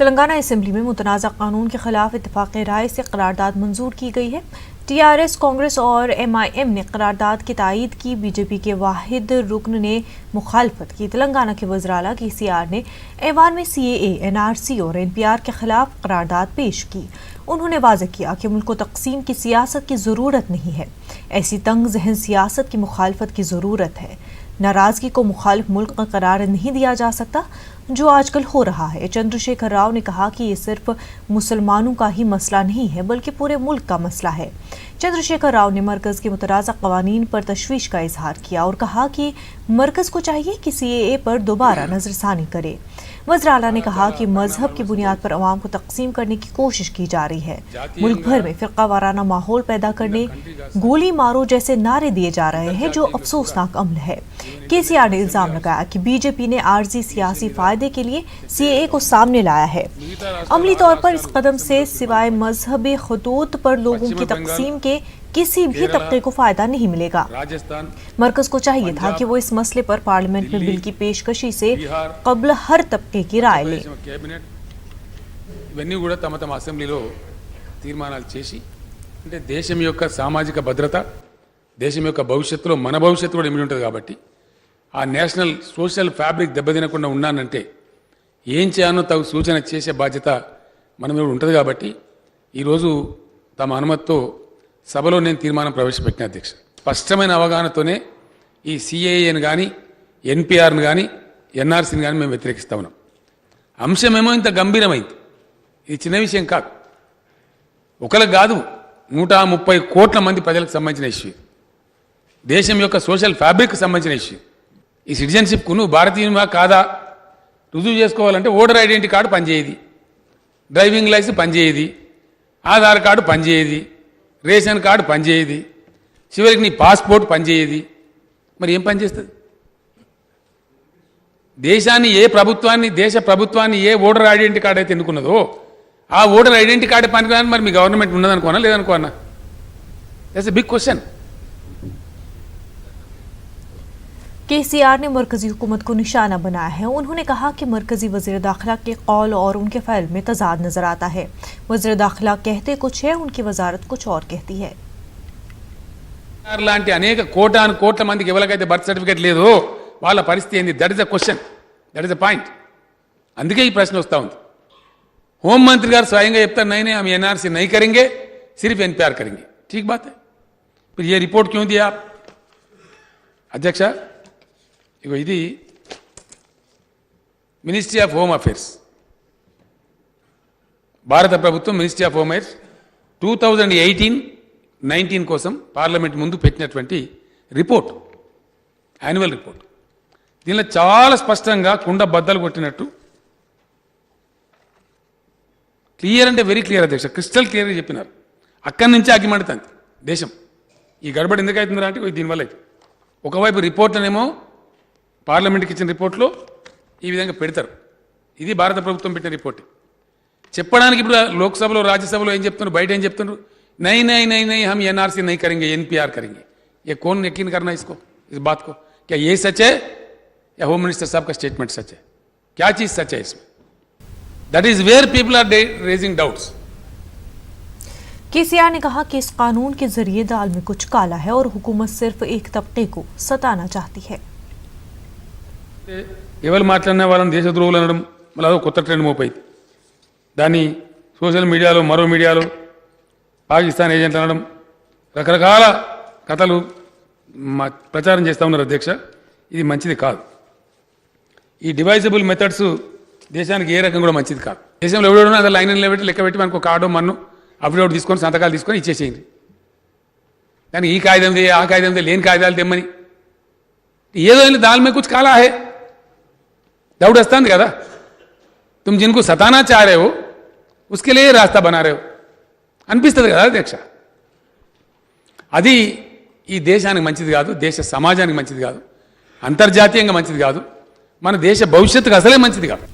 Telangana assembly में मुतनाज़ा कानून के खिलाफ इत्तेफाक राय से करारदाद मंजूर की गई है। टीआरएस, कांग्रेस और एमआईएम ने करारदाद की तायीद की। बीजेपी के वाहिद रुकन ने मुखालफत की। तेलंगाना के वज़राला केसीआर ने ऐवान में सीएए, एनआरसी और एनपीआर के खिलाफ करारदाद पेश की। उन्होंने वाज़ेह किया कि मुल्क को तकसीम की सियासत की ज़रूरत नहीं है। ऐसी तंग जहन सियासत की मुखालफत की ज़रूरत है। नाराज़गी को मुखालिफ मुल्क का करार नहीं दिया जा सकता, जो आजकल हो रहा है। चंद्रशेखर राव ने कहा कि ये सिर्फ मुसलमानों का ही मसला नहीं है, बल्कि पूरे मुल्क का मसला है। चंद्रशेखर राव ने मरकज़ के मुतराज़ा क़वानीन पर तशवीश का इजहार किया और कहा कि मरकज़ को चाहिए कि सीएए पर दोबारा नज़रसानी करे। वज़राला ने कहा कि मजहब की बुनियाद पर अवाम को तकसीम करने की कोशिश की जा रही है। मुल्क भर में फ़िरका वाराना माहौल पैदा करने, गोली मारो जैसे नारे दिए जा रहे हैं, जो अफसोसनाक अमल है। केसीआर ने इल्ज़ाम लगाया कि बीजेपी ने आर्जी सियासी फ़ायदे के लिए सीएए को सामने लाया है। अमली तौर पर इस कदम से सिवाय मजहबी खतूत पर लोगों की तकसीम के किसी भी तबके को फायदा नहीं मिलेगा। मरकज को चाहिए था कि वो इस मसले पर पार्लियामेंट में बिल की पेशकशी से कबल हर तबके की राय ले। ఇవన్నీ కూడా తమ తమ అసెంబ్లీలో తీర్మానాలు చేసి అంటే దేశం యొక్క సామాజిక భద్రత, దేశం యొక్క భవిష్యత్తులో మన భవిష్యత్తు కూడా ఇమిడి ఉంటుంది కాబట్టి ఆ నేషనల్ సోషల్ ఫ్యాబ్రిక్ దెబ్బతినకుండా ఉన్నానంటే ఏం చేయాలో తగు సూచన చేసే బాధ్యత మన మీద ఉంటుంది కాబట్టి ఈరోజు తమ అనుమతితో సభలో నేను తీర్మానం ప్రవేశపెట్టిన అధ్యక్ష. స్పష్టమైన అవగాహనతోనే ఈ సిఏఏని కానీ ఎన్పిఆర్ని కానీ ఎన్ఆర్సీని కానీ మేము వ్యతిరేకిస్తా ఉన్నాం. అంశమేమో ఇంత గంభీరమైంది, ఇది చిన్న విషయం కాదు. ఒకరికి కాదు, 130 కోట్ల మంది ప్రజలకు సంబంధించిన ఇష్యూ, దేశం యొక్క సోషల్ ఫ్యాబ్రిక్కి సంబంధించిన ఇష్యూ. ఈ సిటిజన్షిప్కు నువ్వు భారతీయునివా కాదా రుజువు చేసుకోవాలంటే ఓటర్ ఐడెంటిటీ కార్డు పనిచేయదు, డ్రైవింగ్ లైసెన్స్ పనిచేయదు, ఆధార్ కార్డు పనిచేయదు, రేషన్ కార్డు పనిచేయదు, చివరికి నీ పాస్పోర్ట్ పనిచేయదు. మరి ఏం పనిచేస్తుంది? దేశాన్ని ఏ ప్రభుత్వాన్ని, దేశ ప్రభుత్వాన్ని ఏ ఓటర్ ఐడెంటిటీ కార్డు అయితే ఎన్నుకున్నదో ఆ ఓటర్ ఐడెంటిటీ కార్డు పనికిరాని మరి మీ గవర్నమెంట్ ఉన్నదనుకోనా లేదనుకోనా? That's a big question. KCR ने मरकजी हुकूमत को निशाना बनाया है। उन्होंने कहा कि मरकजी वज़ीर दाखिला के कौल और उनके फ़ैल में तज़ाद नजर आता है। वज़ीर दाखिला कहते कुछ है, उनकी वजारत कुछ और कहती है। లాంటి అనేక కోటాను కోట్ల మందికి ఎవరికైతే బర్త్ సర్టిఫికేట్ లేదో వాళ్ళ పరిస్థితి ఏంది? That is a question, that is a point. అందుకే ఈ ప్రశ్న వస్తూ ఉంది. హోంమంత్రి గారు స్వయంగా చెప్తారు, నైనే हम एनआरसी नहीं करेंगे, सिर्फ एनपीआर करेंगे. ठीक बात है, फिर ये रिपोर्ट क्यों दिया आप? अध्यक्ष, ఇగో ఇది మినిస్ట్రీ ఆఫ్ హోమ్ అఫేర్స్, భారత ప్రభుత్వం మినిస్ట్రీ ఆఫ్ హోమ్ అఫేర్స్ 2018-19 కోసం పార్లమెంట్ ముందు పెట్టినటువంటి రిపోర్ట్, యాన్యువల్ రిపోర్ట్. దీనిలో చాలా స్పష్టంగా కుండ బద్దలు కొట్టినట్టు క్లియర్ అంటే వెరీ క్లియర్ అధ్యక్ష, క్రిస్టల్ క్లియర్గా చెప్పినారు. అక్కడి నుంచి అగ్గిమండుతుంది దేశం. ఈ గడబడి ఎందుకు అవుతుందా అంటే దీనివల్ల అయితే ఒకవైపు రిపోర్ట్లనేమో పార్లమెంట్కి ఇచ్చిన రిపోర్ట్లో ఈ విధంగా పెడతారు. ఇది భారత ప్రభుత్వం పెట్టిన రిపోర్ట్. చెప్పడానికి ఇప్పుడు లోక్సభలో, రాజ్యసభలో ఏం చెప్తున్నారు, బయట ఏం చెప్తున్నారు? నై నై నై నై हम एनआरसी नहीं करेंगे, एनपीआर करेंगे. ये कौन यकीन करना इसको, इस बात को? क्या ये सच है या होम मिनिस्टर साहब का स्टेटमेंट सच है? क्या चीज सच है इसमें? That is where people are raising doubts. KCR ने कहा कि इस कानून के जरिए दाल में कुछ काला है और हुकूमत सिर्फ एक तबके को सताना चाहती है. ఎవరు మాట్లాడిన వాళ్ళని దేశద్రోహులు అనడం మళ్ళీ అదో కొత్త ట్రెండ్ మోపైంది. దాన్ని సోషల్ మీడియాలో, మరో మీడియాలో పాకిస్తాన్ ఏజెంట్లు అనడం, రకరకాల కథలు ప్రచారం చేస్తూ ఉన్నారు అధ్యక్ష. ఇది మంచిది కాదు. ఈ డివైజబుల్ మెథడ్స్ దేశానికి ఏ రకం కూడా మంచిది కాదు. దేశంలో ఎవడో అదే లైన్ నిలబెట్టి లెక్క పెట్టి మనకు ఒక కార్డు, మన్ను, అఫిడవిట్ తీసుకొని, సంతకాలు తీసుకొని ఇచ్చేసేయండి. కానీ ఈ కాగితం దే, ఆ కాగితం దే, లేని కాగితాలు తెమ్మని ఏదో దాల్ మే కుచ్ కాలా హై డౌట్ వస్తుంది కదా. तुम जिनको सताना चाह रहे हो उसके लिए रास्ता बना रहे हो అనిపిస్తుంది కదా అధ్యక్ష. అది ఈ దేశానికి మంచిది కాదు, దేశ సమాజానికి మంచిది కాదు, అంతర్జాతీయంగా మంచిది కాదు, మన దేశ భవిష్యత్తుకు అసలే మంచిది కాదు.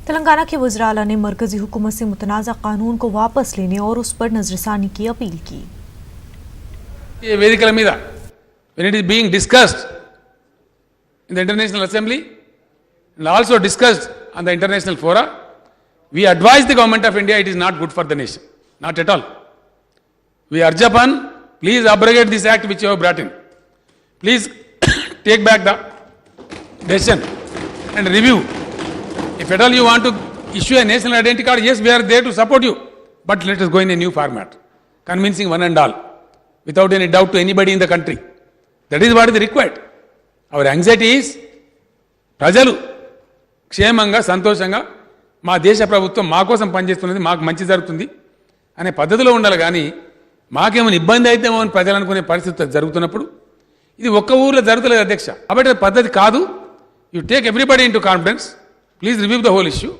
तेलंगाना के वज़राला ने मरकजी हुकूमत से मुतनाज़ा कानून को वापस लेने और उस पर नजरसानी की अपील की. ये వేదికల మీద when it is being discussed in the International Assembly and also discussed on the international fora, We advise the government of India it is not good for the nation. Not at all. We urge upon, please abrogate this act which you have brought in. Please take back the decision and review. If at all you want to issue a national identity card, yes, we are there to support you. But let us go in a new format, convincing one and all, without any doubt to anybody in the country. That is what is required. Our anxiety is, ప్రజలు క్షేమంగా సంతోషంగా మా దేశ ప్రభుత్వం మా కోసం పనిచేస్తున్నది, మాకు మంచి జరుగుతుంది అనే పద్ధతిలో ఉండాలి. కానీ మాకేమైనా ఇబ్బంది అయితే అని ప్రజలు అనుకునే పరిస్థితి జరుగుతున్నప్పుడు ఇది ఒక్క ఊర్లో జరుగుతలేదు అధ్యక్ష. కాబట్టి పద్ధతి కాదు. You take everybody in to confidence, please review the whole issue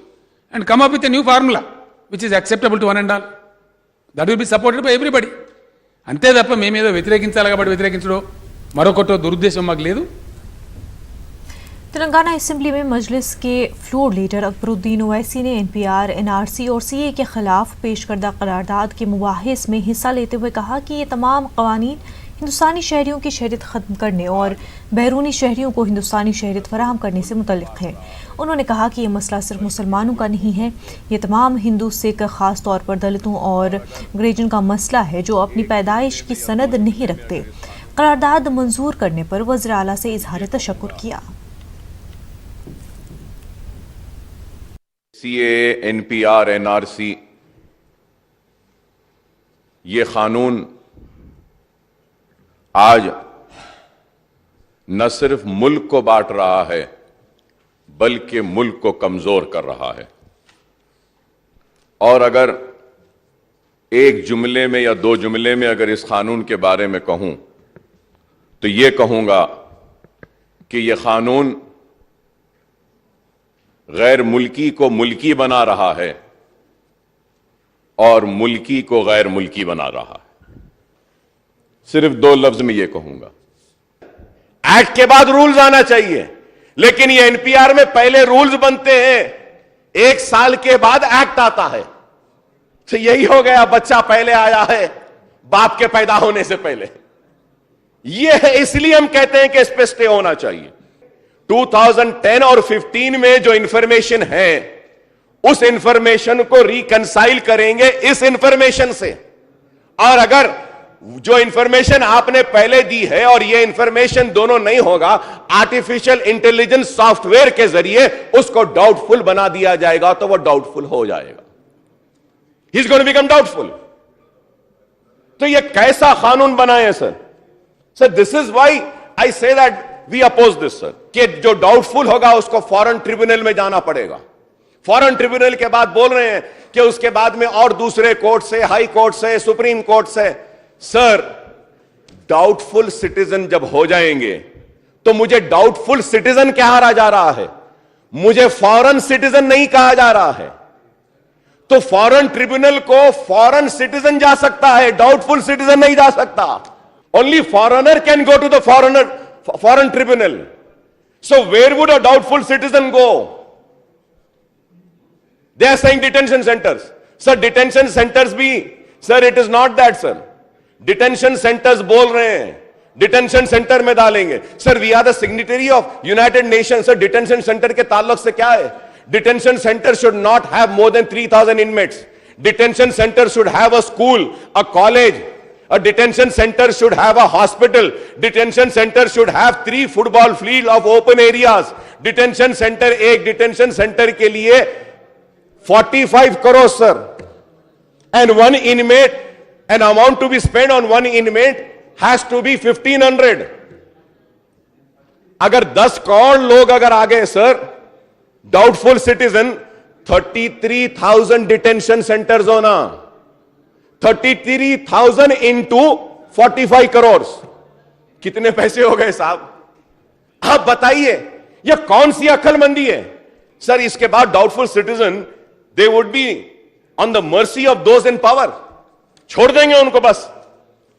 and come up with a new formula which is acceptable to one and all. That will be supported by everybody. అంతే తప్ప మేమేదో వ్యతిరేకించాలి కాబట్టి వ్యతిరేకించడం మరొకటో దురుద్దేశం మాకు లేదు. Telangana assembly में मजलिस के floor leader Akbaruddin Owaisi ने एनपीआर, एनआरसी और सीए के खिलाफ पेश करदा करारदाद के मुबाहिस में हिस्सा लेते हुए कहा कि ये तमाम कवानीन हिंदुस्तानी शहरियों की शहरियत ख़त्म करने और बैरूनी शहरियों को हिंदुस्तानी शहरियत फराहम करने से मुतल्लिक़ है. उन्होंने कहा कि ये मसला सिर्फ मुसलमानों का नहीं है, ये तमाम हिंदू, सिख, ख़ास तौर पर दलितों और अंग्रेजों का मसला है जो अपनी पैदाइश की सनद नहीं रखते. करारदाद मंजूर करने पर वज़ीर आला से इजहार तशक्कुर किया. सीए, एनपीआर, एनआरसी, ये कानून आज न सिर्फ मुल्क को बांट रहा है बल्कि मुल्क को कमजोर कर रहा है. और अगर एक जुमले में या दो जुमले में अगर इस कानून के बारे में कहूं तो ये कहूंगा कि यह कानून गैर मुल्की को मुल्की बना रहा है और मुल्की को गैर मुल्की बना रहा है. सिर्फ दो लफ्ज में यह कहूंगा. एक्ट के बाद रूल्स आना चाहिए, लेकिन ये एनपीआर में पहले रूल्स बनते हैं, 1 साल के बाद एक्ट आता है. तो यही हो गया, बच्चा पहले आया है बाप के पैदा होने से पहले. यह है, इसलिए हम कहते हैं कि इस पे स्टे होना चाहिए. 2010 और 15 में जो इंफॉर्मेशन है उस इंफॉर्मेशन को रिकंसाइल करेंगे इस इंफॉर्मेशन से. और अगर जो इंफॉर्मेशन आपने पहले दी है और ये इंफॉर्मेशन दोनों नहीं होगा, आर्टिफिशियल इंटेलिजेंस सॉफ्टवेयर के जरिए उसको डाउटफुल बना दिया जाएगा तो वो डाउटफुल हो जाएगा. He is going to become doubtful. तो ये कैसा कानून बनाए sir? Sir, this is why I say that we oppose this sir, कि जो डाउटफुल होगा उसको फॉरेन ट्रिब्यूनल में जाना पड़ेगा. फॉरेन ट्रिब्यूनल के बाद बोल रहे हैं कि उसके बाद में और दूसरे कोर्ट से, हाई कोर्ट से, सुप्रीम कोर्ट से. सर, डाउटफुल सिटीजन जब हो जाएंगे तो मुझे डाउटफुल सिटीजन कहा जा रहा है, मुझे फॉरेन सिटीजन नहीं कहा जा रहा है. तो फॉरेन ट्रिब्यूनल को फॉरेन सिटीजन जा सकता है, डाउटफुल सिटीजन नहीं जा सकता. Only foreigner can go to the foreign tribunal. So where would a doubtful citizen go? They are saying detention centers. Sir, detention centers bhi, sir, it is not that sir. Detention centers बोल रहे हैं, detention center में डालेंगे. Sir, we are the signatory of United Nations. Sir, detention center के ताल्लुक से क्या है? Detention center should not have more than 3,000 inmates. Detention center should have a school, a college. A detention center should have a hospital. Detention center should have 3 football field of open areas. Detention center, एक detention center के लिए 45 crore sir. And one inmate, an amount to be spent on one inmate has to be 1,500. अगर 10 करोड़ लोग अगर आ गए sir, doubtful citizen, 33,000 detention centers होना. 33,000 into 45 crore, कितने पैसे हो गए साहब? आप बताइए, यह कौन सी अक्लमंदी है सर? इसके बाद doubtful citizen, they would be on the mercy of those in power. छोड़ देंगे उनको, बस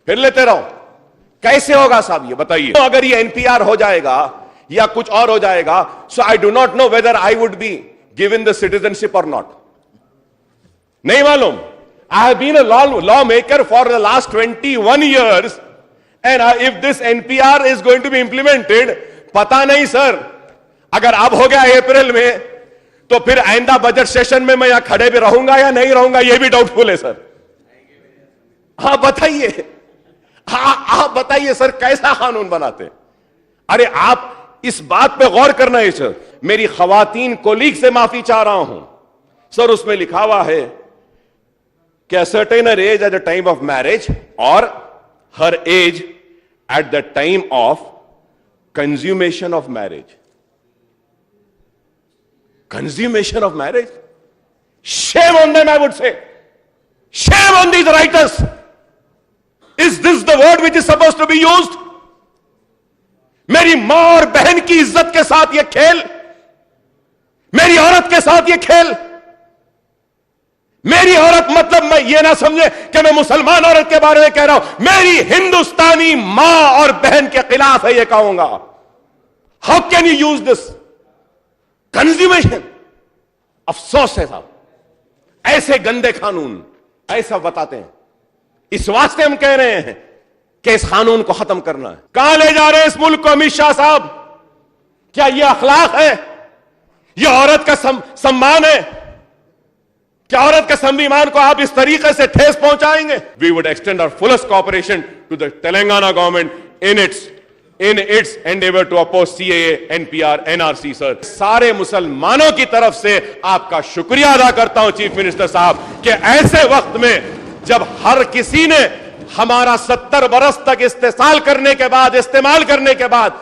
फिर लेते रहो. कैसे होगा साहब, ये बताइए. तो अगर ये एनपीआर हो जाएगा या कुछ और हो जाएगा, so I do not know whether I would be given the citizenship or not. नहीं मालूम. I have been a lawmaker for the last 21 years and if this NPR is going to be implemented, पता नहीं sir, अगर अब हो गया अप्रैल में तो फिर आइंदा बजट सेशन में मैं यहां खड़े भी रहूंगा या नहीं रहूंगा, यह भी डाउटफुल है सर। हाँ बताइए, आप बताइए सर, कैसा कानून बनाते हैं? अरे आप इस बात पे गौर करना है सर। मेरी खवातीन कोलीग से माफी चाह रहा हूं सर, उसमें लिखा हुआ है कि a certain age at the time of marriage or her age at the time of consummation of marriage. Consummation of marriage? Shame on them, I would say. Shame on these writers. Is this the word which is supposed to be used? मेरी मां और बहन की इज्जत के साथ यह खेल, मेरी औरत के साथ यह खेल। मेरी औरत मतलब मैं ये ना समझे कि मैं मुसलमान औरत के बारे में कह रहा हूं, मेरी हिंदुस्तानी मां और बहन के खिलाफ है, यह कहूंगा। How can you use this consummation? अफसोस है साहब, ऐसे गंदे कानून ऐसा बताते हैं। इस वास्ते हम कह रहे हैं कि इस कानून को खत्म करना है। कहां ले जा रहे हैं इस मुल्क को अमित शाह साहब? क्या यह अखलाक है? यह औरत का सम्मान है? क्या औरत के स्वाभिमान को आप इस तरीके से ठेस पहुंचाएंगे? We would extend our fullest cooperation to the Telangana government in its endeavour to oppose CAA, NPR, NRC sir. सारे मुसलमानों की तरफ से आपका शुक्रिया अदा करता हूं चीफ मिनिस्टर साहब कि ऐसे वक्त में जब हर किसी ने हमारा 70 बरस तक इस्तेमाल करने के बाद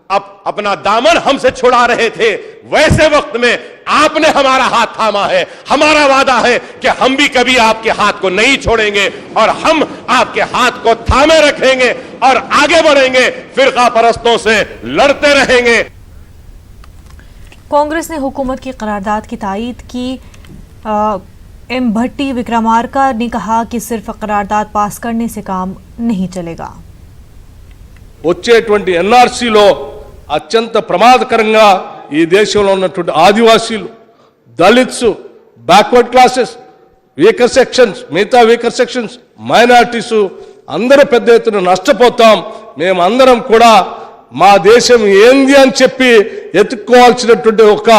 अब अपना दामन हमसे छुड़ा रहे थे, वैसे वक्त में आपने हमारा हाथ थामा है। हमारा वादा है कि हम भी कभी आपके हाथ को नहीं छोड़ेंगे और हम आपके हाथ को थामे रखेंगे और आगे बढ़ेंगे, फिरका परस्तों से लड़ते रहेंगे। कांग्रेस ने हुकूमत की करारदाद की तायीद की। एम भट्टी विक्रमार्का ने कहा कि सिर्फ करारदाद पास करने से काम नहीं चलेगा। వచ్చేటువంటి ఎన్ఆర్సీలో అత్యంత ప్రమాదకరంగా ఈ దేశంలో ఉన్నటువంటి ఆదివాసీలు, Dalits, backward classes, weaker sections, మిగతా వీకర్ సెక్షన్స్, మైనారిటీస్ అందరూ పెద్ద ఎత్తున నష్టపోతాం। మేమందరం కూడా మా దేశం ఏంది అని చెప్పి ఎత్తుక్కోవాల్సినటువంటి ఒక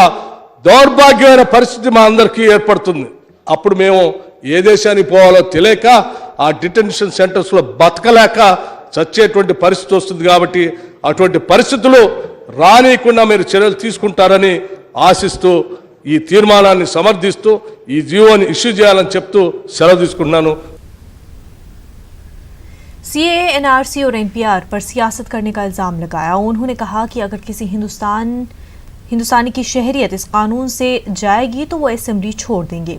దౌర్భాగ్యమైన పరిస్థితి మా అందరికీ ఏర్పడుతుంది। అప్పుడు మేము ఏ దేశానికి పోవాలో తెలియక ఆ డిటెన్షన్ సెంటర్స్లో బతకలేక చచ్చేటువంటి పరిస్థితి వస్తుంది। కాబట్టి అటువంటి పరిస్థితులు రానియకుండా మీరు చర్యలు తీసుకుంటారని ఆశిస్తూ ఈ తీర్మానాన్ని సమర్థిస్తూ ఈ జీవోని ఇష్యూ చేయాలని చెప్తూ సెలవు తీసుకుంటున్నాను। सीएए, एनआरसी और एनपीआर पर सियासत करने का इल्जाम लगाया। उन्होंने कहा कि अगर किसी हिंदुस्तानी की शहरियत इस कानून से जाएगी तो वो असेंबली छोड़ देंगे।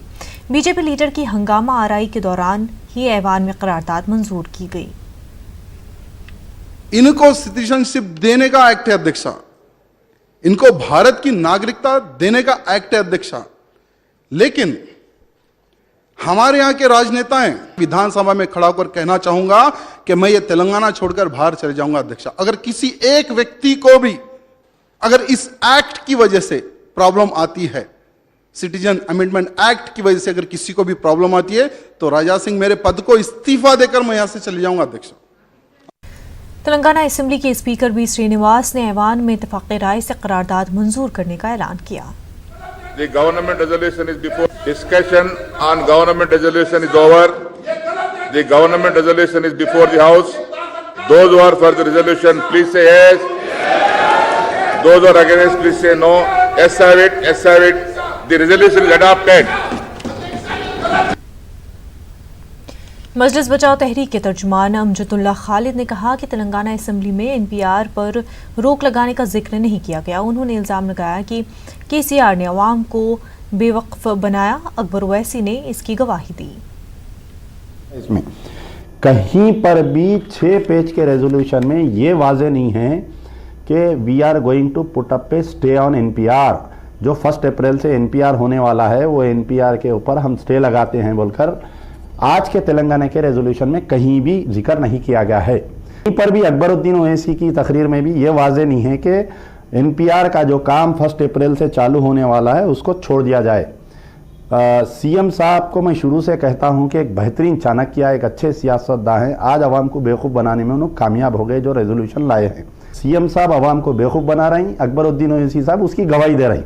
बीजेपी लीडर की हंगामा आराई के दौरान ही ऐवान में करारदाद मंजूर की गई। इनको सिटीजनशिप देने का एक्ट है अध्यक्षा, इनको भारत की नागरिकता देने का एक्ट है अध्यक्षा। लेकिन हमारे यहां के राजनेता हैं, विधानसभा में खड़ा होकर कहना चाहूंगा कि मैं ये तेलंगाना छोड़कर बाहर चले जाऊंगा अध्यक्षा। अगर किसी एक व्यक्ति को भी अगर इस एक्ट की वजह से प्रॉब्लम आती है, सिटीजन अमेंडमेंट एक्ट की वजह से अगर किसी को भी प्रॉब्लम आती है, तो राजा सिंह मेरे पद को इस्तीफा देकर मैं यहां से चले जाऊंगा अध्यक्ष। तेलंगाना असेंबली के स्पीकर बी श्रीनिवास ने ऐवान में इत्तेफाक़ राय से करारदाद मंजूर करने का ऐलान किया। The government resolution is before. Discussion on government resolution is over. The government resolution is before the House. Those who are for the resolution, please say yes. Those who are against, please say no. Yes, have it. Yes, have it. The resolution is adopted. मजलिस बचाओ तहरीक के तर्जुमान अमजदुल्ला खालिद ने कहा कि Telangana assembly में NPR पर रोक लगाने का जिक्र नहीं किया गया। उन्होंने इल्ज़ाम लगाया कि केसीआर ने अवाम को बेवकूफ़ बनाया। अकबर ओवैसी ने इसकी गवाही दी। इसमें कहीं पर भी 6 पेज के रेजोल्यूशन में ये वाजे नहीं है कि we are going to put up a stay on NPR. जो 1 अप्रैल से एनपीआर होने वाला है वो एनपीआर के ऊपर हम स्टे लगाते हैं बोलकर आज के तेलंगाना के रेजोल्यूशन में कहीं भी जिक्र नहीं किया गया है। कहीं पर भी अकबरुद्दीन ओवैसी की तकरीर में भी ये वाजे नहीं है कि एनपीआर का जो काम 1 अप्रैल से चालू होने वाला है उसको छोड़ दिया जाए। सीएम साहब को मैं शुरू से कहता हूं कि एक बेहतरीन चाणक्य, एक अच्छे सियासतदान हैं। आज अवाम को बेवकूफ़ बनाने में उन्होंने कामयाब हो गए जो रेजोल्यूशन लाए हैं। सीएम साहब अवाम को बेवकूफ़ बना रही, अकबरुद्दीन ओवैसी साहब उसकी गवाही दे रही।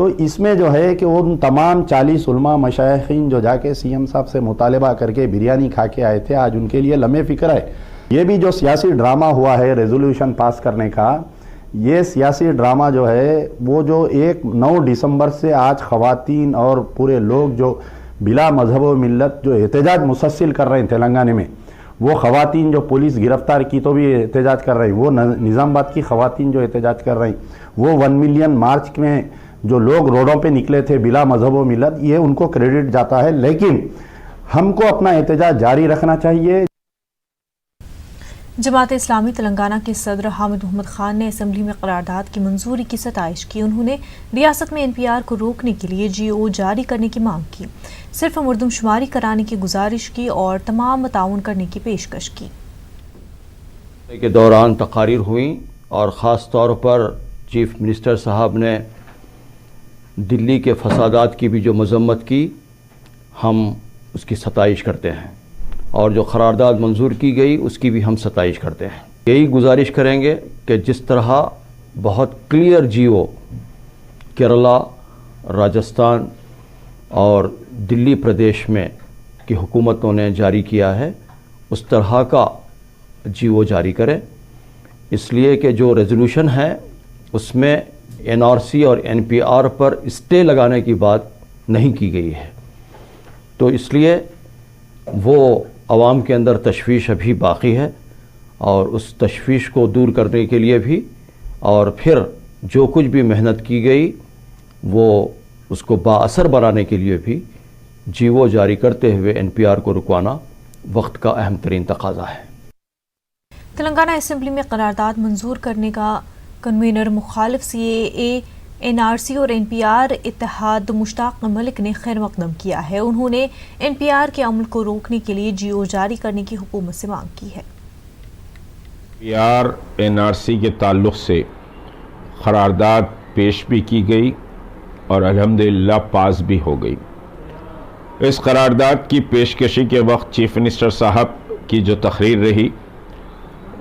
तो इसमें जो है कि उन तमाम 40 उलमा मशाइखीन जो जाके सीएम साहब से मुतालबा करके बिरयानी खा के आए थे, आज उनके लिए लम्हे फिक्र है। ये भी जो सियासी ड्रामा हुआ है रेजोल्यूशन पास करने का, ये सियासी ड्रामा जो है वो जो 9 दिसंबर से आज खवातीन और पूरे लोग जो बिला मजहब व मिल्लत जो एहतजाज मुसलसल कर रहे हैं तेलंगाना में, वो खवातीन जो पुलिस गिरफ्तार की तो भी एहतजाज कर रही, वो निज़ामाबाद की खवातीन जो एहतजाज कर रही, वो 1 मिलियन मार्च में जो लोग रोडों पे निकले थे बिला मजहब व मिल्लत, ये उनको क्रेडिट जाता है। लेकिन हमको अपना एहतजाज जारी रखना चाहिए। जमात इस्लामी तेलंगाना के सदर हामिद मोहम्मद खान ने असेंबली में करारदाद की मंजूरी की सताइश की। उन्होंने रियासत में एनपीआर को रोकने के लिए जीओ जारी करने की मांग की, सिर्फ मुर्दमशुमारी कराने की गुजारिश की और तमाम ताउन करने की पेशकश की। के दौरान तकारीर हुई और ख़ास तौर पर चीफ मिनिस्टर साहब ने दिल्ली के फसादात की भी जो मजम्मत की, हम उसकी सताइश करते हैं और जो करारदाद मंजूर की गई उसकी भी हम सताइश करते हैं। यही गुजारिश करेंगे कि जिस तरह बहुत क्लियर जीओ केरला, राजस्थान और दिल्ली प्रदेश में की हुकूमतों ने जारी किया है, उस तरह का जीओ जारी करें। इसलिए कि जो रेजोल्यूशन है उसमें एनआरसी और एनपीआर पर स्टे लगाने की बात नहीं की गई है, तो इसलिए वो आवाम के अंदर तशवीश अभी बाकी है और उस तशवीश को दूर करने के लिए भी और फिर जो कुछ भी मेहनत की गई वो उसको बाअसर बनाने के लिए भी जीवो जारी करते हुए एनपीआर को रुकवाना वक्त का अहम तरीन तकाजा है। तेलंगाना असेंबली में करारदाद मंजूर करने का कन्वीनर मुखालिफ सीएए, एनआरसी और एनपीआर इत्तेहाद मुश्ताक मलिक ने खैर मकदम किया है। उन्होंने एनपीआर के अमल को रोकने के लिए जीओ जारी करने की हुकूमत से मांग की है। एनपीआर एनआरसी के ताल्लुक से करारदाद पेश भी की गई और अल्हम्दुलिल्लाह पास भी हो गई। इस करारदाद की पेशकशी के वक्त चीफ मिनिस्टर साहब की जो तकरीर रही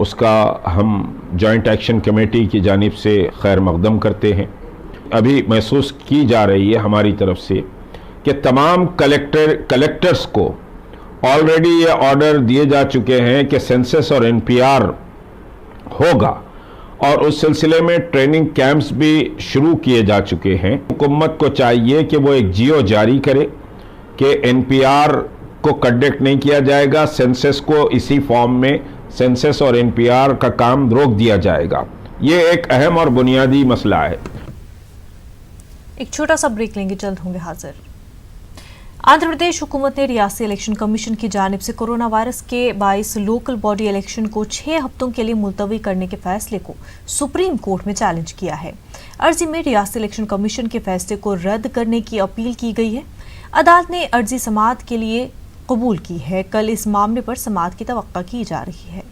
उसका हम जॉइंट एक्शन कमेटी की जानिब से खैर मकदम करते हैं। अभी महसूस की जा रही है हमारी तरफ से कि तमाम कलेक्टर्स को ऑलरेडी ये ऑर्डर दिए जा चुके हैं कि सेंसस और एनपीआर होगा और उस सिलसिले में ट्रेनिंग कैंप्स भी शुरू किए जा चुके हैं। हुकूमत को चाहिए कि वो एक जीओ जारी करे कि एनपीआर को कंडक्ट नहीं किया जाएगा, सेंसस को इसी फॉर्म में सेंसस और एनपीआर का काम रोक दिया जाएगा। ये एक अहम और बुनियादी मसला है। एक छोटा सा ब्रेक लेंगे, जल्द होंगे हाजिर। आंध्र प्रदेश हुकूमत ने रियासती इलेक्शन कमीशन की जानिब से कोरोना वायरस के बाइस लोकल बॉडी इलेक्शन को 6 हफ्तों के लिए मुलतवी करने के फैसले को सुप्रीम कोर्ट में चैलेंज किया है। अर्जी में रियासती इलेक्शन कमीशन के फैसले को रद्द करने की अपील की गई है। अदालत ने अर्जी समाअत के लिए कबूल की है। कल इस मामले पर समाअत की तवक्का की जा रही है।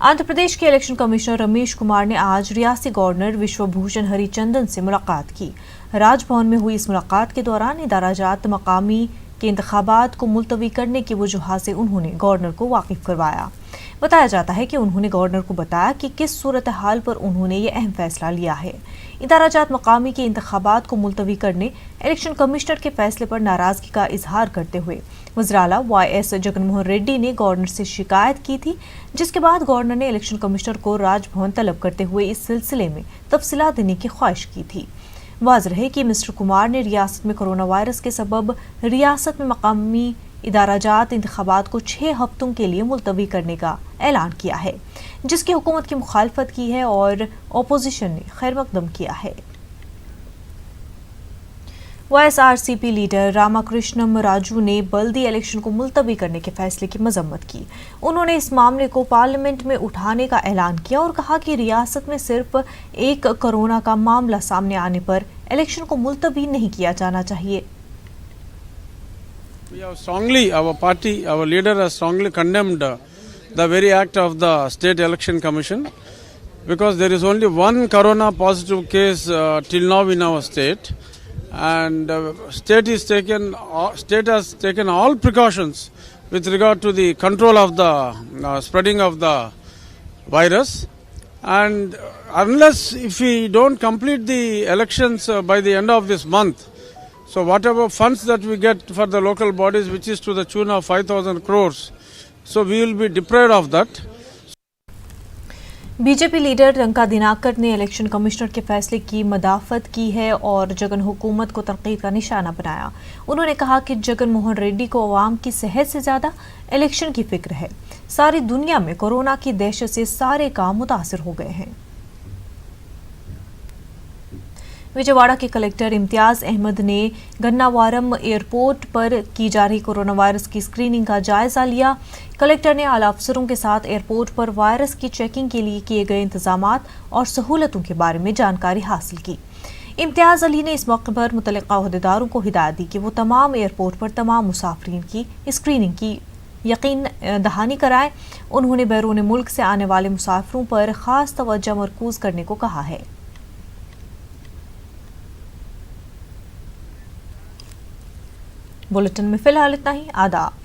आंध्र प्रदेश के इलेक्शन कमिश्नर रमेश कुमार ने आज रियासती गवर्नर विश्वभूषण हरिचंदन से मुलाकात की। राजभवन में हुई इस मुलाकात के दौरान इदारा-जात मकामी के इंतखाबात को मुलतवी करने की वजूहात से उन्होंने गवर्नर को वाकिफ करवाया। बताया जाता है कि उन्होंने गवर्नर को बताया कि किस सूरत हाल पर उन्होंने ये अहम फैसला लिया है। इदारा-जात मकामी के इंतखाबात को मुलतवी करने इलेक्शन कमिश्नर के फैसले पर नाराजगी का इजहार करते हुए वज़ीर-ए-आला वाई.एस. जगनमोहन रेड्डी ने गवर्नर से शिकायत की थी, जिसके बाद गवर्नर ने इलेक्शन कमिश्नर को राजभवन तलब करते हुए इस सिलसिले में तफसीलात देने की ख्वाहिश की थी। वाज़ेह है कि मिस्टर कुमार ने रियासत में कोरोना वायरस के सबब रियासत में मकामी इदारा-जात इंतखाबात को 6 हफ्तों के लिए मुलतवी करने का ऐलान किया है, जिसकी हुकूमत की मुखालफत की है और अपोजिशन ने खैर मकदम किया है। वाईएसआरसीपी लीडर रामाकृष्णम राजू ने बल्दी इलेक्शन को मुलतवी करने के फैसले की मजम्मत की। उन्होंने इस मामले को पार्लियामेंट में उठाने का ऐलान किया और कहा कि रियासत में सिर्फ एक कोरोना का मामला सामने आने पर इलेक्शन को मुलतवी नहीं किया जाना चाहिए। We have strongly, our party, our leader has strongly condemned the very act of the State Election Commission, because there is only one corona positive case till now in our state, and state has taken all precautions with regard to the control of the spreading of the virus, And unless if we don't complete the elections by the end of this month, so whatever funds that we get for the local bodies, which is to the tune of 5,000 crores, so we will be deprived of that. BJP leader Ranka Dinakar ने election commissioner के फैसले की मदाफत की है और जगन हुकूमत को तनकीद का निशाना बनाया। उन्होंने कहा कि जगन मोहन रेड्डी को अवाम की सेहत से ज्यादा इलेक्शन की फिक्र है। सारी दुनिया में कोरोना की दहशत से सारे काम मुतासिर हो गए हैं। विजयवाड़ा के कलेक्टर इम्तियाज अहमद ने गन्नावारम एयरपोर्ट पर की जा रही कोरोना वायरस की स्क्रीनिंग का जायजा लिया। कलेक्टर ने आला अफसरों के साथ एयरपोर्ट पर वायरस की चेकिंग के लिए किए गए इंतजामात और सहूलतों के बारे में जानकारी हासिल की। इम्तियाज अली ने इस मौके पर मुतल्लिका अहदेदारों को हिदायत दी कि वो तमाम एयरपोर्ट पर तमाम मुसाफिरीन की स्क्रीनिंग की यकीन दहानी कराएं। उन्होंने बैरून मुल्क से आने वाले मुसाफिरों पर खास तवज्जो मरकूज करने को कहा है। बुलेटिन में फिलहाल इतना ही। आदाब।